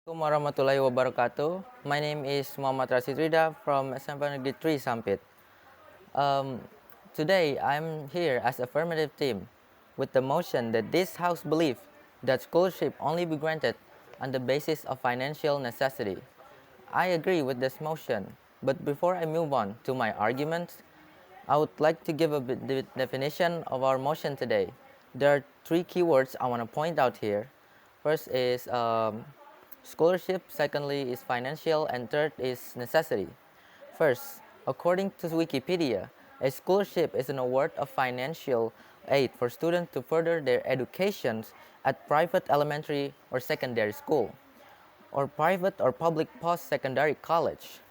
Assalamualaikum warahmatullahi wabarakatuh. My name is Muhammad RIDHA from SMA Negeri 3 Sampit. Um, Today, I'm here as affirmative team with the motion that this House believes that scholarship only be granted on the basis of financial necessity. I agree with this motion, but before I move on to my arguments, I would like to give a bit the definition of our motion today. There are three keywords I want to point out here. First is scholarship, secondly is financial, and third is necessity. First, according to Wikipedia, a scholarship is an award of financial aid for students to further their educations at private elementary or secondary school, or private or public post-secondary college,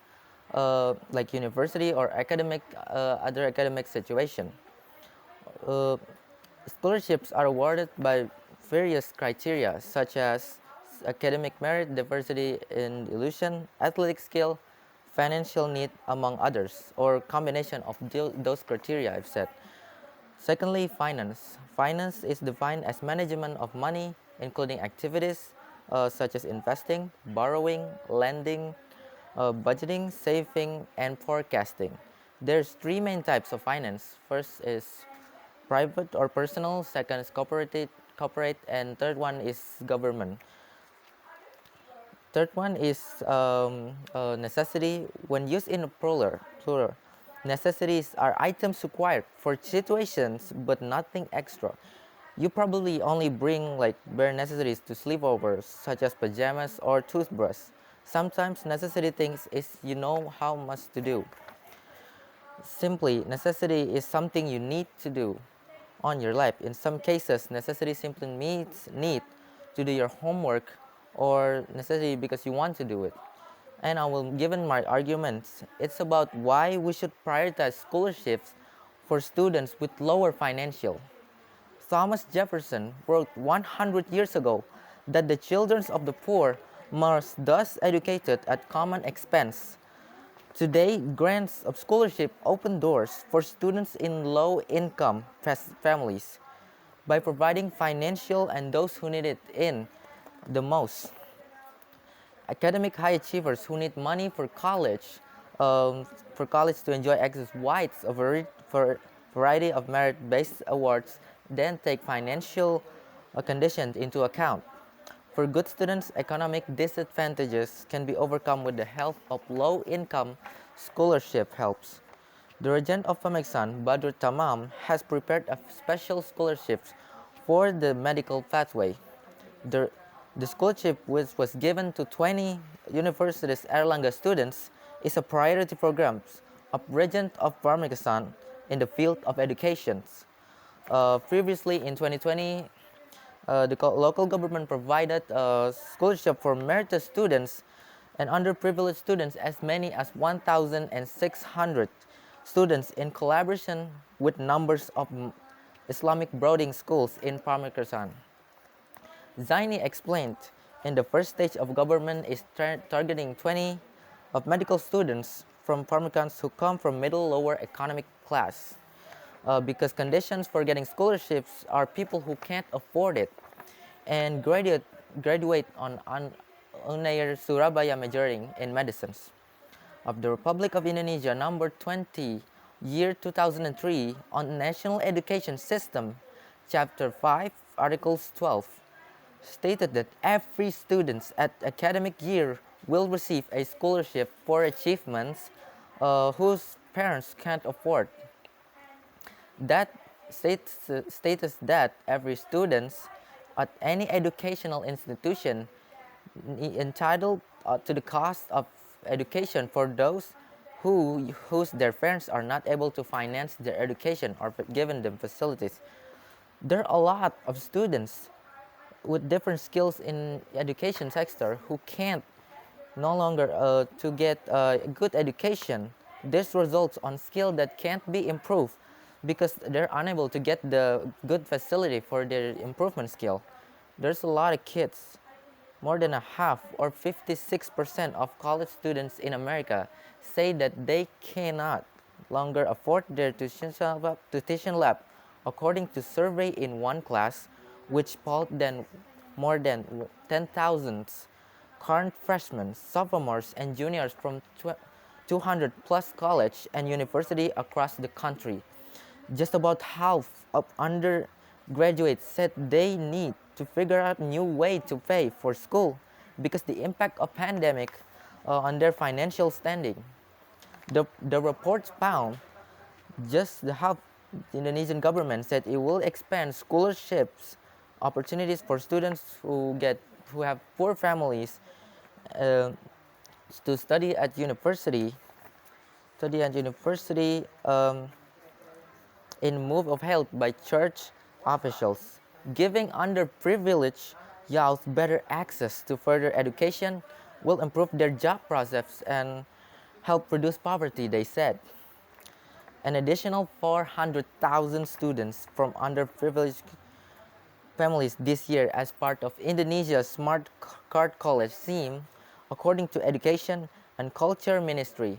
like university or other academic situation. Uh, Scholarships are awarded by various criteria such as academic merit, diversity in illusion, athletic skill, financial need, among others, or combination of those criteria I've said. Secondly, finance. Finance is defined as management of money, including activities such as investing, borrowing, lending, budgeting, saving, and forecasting. There's three main types of finance. First is private or personal, second is corporate, and third one is government. Third one is necessity. When used in a plural, necessities are items required for situations but nothing extra. You probably only bring like bare necessities to sleepovers, such as pajamas or toothbrush. Sometimes necessity things is you know how much to do. Simply, necessity is something you need to do on your life. In some cases, necessity simply means need to do your homework or necessity because you want to do it. And I will given my arguments. It's about why we should prioritize scholarships for students with lower financial. Thomas Jefferson wrote 100 years ago that the children of the poor must thus educated at common expense. Today, grants of scholarship open doors for students in low-income families by providing financial and those who need it in the most. Academic high achievers who need money for college to enjoy access wides for variety of merit-based awards, then take financial conditions into account. For good students, economic disadvantages can be overcome with the help of low-income scholarship helps. The Regent of Pemeksan, Badrut Tamam, has prepared a special scholarships for the medical pathway. The, the scholarship, which was given to 20 universities Erlangga students, is a priority program of Regent of Pemeksan in the field of education. Previously, in 2020, the local government provided a scholarship for meritorious students and underprivileged students, as many as 1,600 students in collaboration with numbers of Islamic boarding schools in Pamekasan. Zaini explained, in the first stage of government is targeting 20 of medical students from Pamekans who come from middle lower economic class. Because conditions for getting scholarships are people who can't afford it and graduate on Unair Surabaya majoring in medicines. Of the Republic of Indonesia, number 20, year 2003, on National Education System, Chapter 5, Articles 12, stated that every student at academic year will receive a scholarship for achievements whose parents can't afford. That states that every student at any educational institution entitled to the cost of education for those whose their parents are not able to finance their education or given them facilities. There are a lot of students with different skills in education sector who can't no longer to get a good education. This results on skill that can't be improved because they're unable to get the good facility for their improvement skill. There's a lot of kids, more than a half or 56% of college students in America say that they cannot longer afford their tuition lab, according to survey in one class, which polled then more than 10,000 current freshmen, sophomores, and juniors from 200 plus college and university across the country. Just about half of undergraduates said they need to figure out new way to pay for school because the impact of pandemic on their financial standing. The report found just the half the Indonesian government said it will expand scholarships opportunities for students who have poor families uh, to study at university in move of help by church officials, giving underprivileged youth better access to further education will improve their job process and help reduce poverty, they said. An additional 400,000 students from underprivileged families this year as part of Indonesia's Smart Card College scheme, according to Education and Culture Ministry.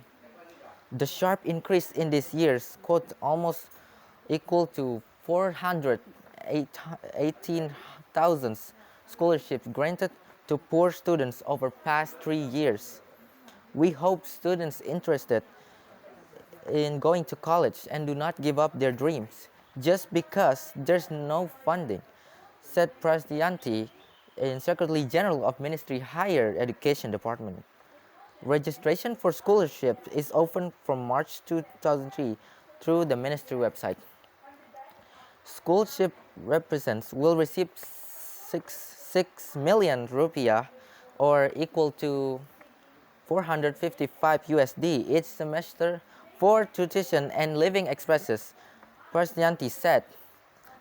The sharp increase in this year's quote almost equal to 418,000 scholarships granted to poor students over past 3 years. We hope students interested in going to college and do not give up their dreams just because there's no funding, said Prasyanti, in Secretary General of Ministry Higher Education Department. Registration for scholarships is open from March 2003 through the ministry website. Scholarship recipients will receive 6 million rupiah or equal to 455 USD each semester for tuition and living expenses, Prasyanti said.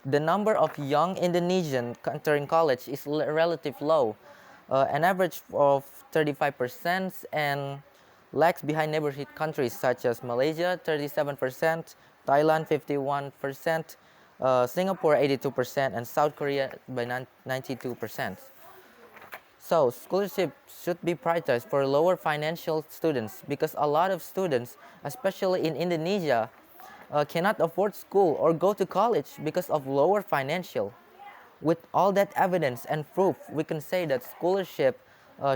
The number of young Indonesians entering college is relatively low, an average of 35%, and lags behind neighborhood countries such as Malaysia 37%, Thailand 51%, Singapore 82%, and South Korea by 92%. So scholarships should be prioritized for lower financial students because a lot of students, especially in Indonesia, cannot afford school or go to college because of lower financial. With all that evidence and proof, we can say that scholarship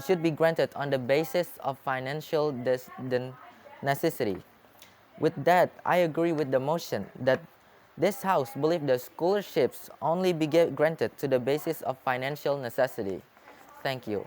should be granted on the basis of financial necessity. With that, I agree with the motion that this House believes that scholarships only be granted to the basis of financial necessity. Thank you.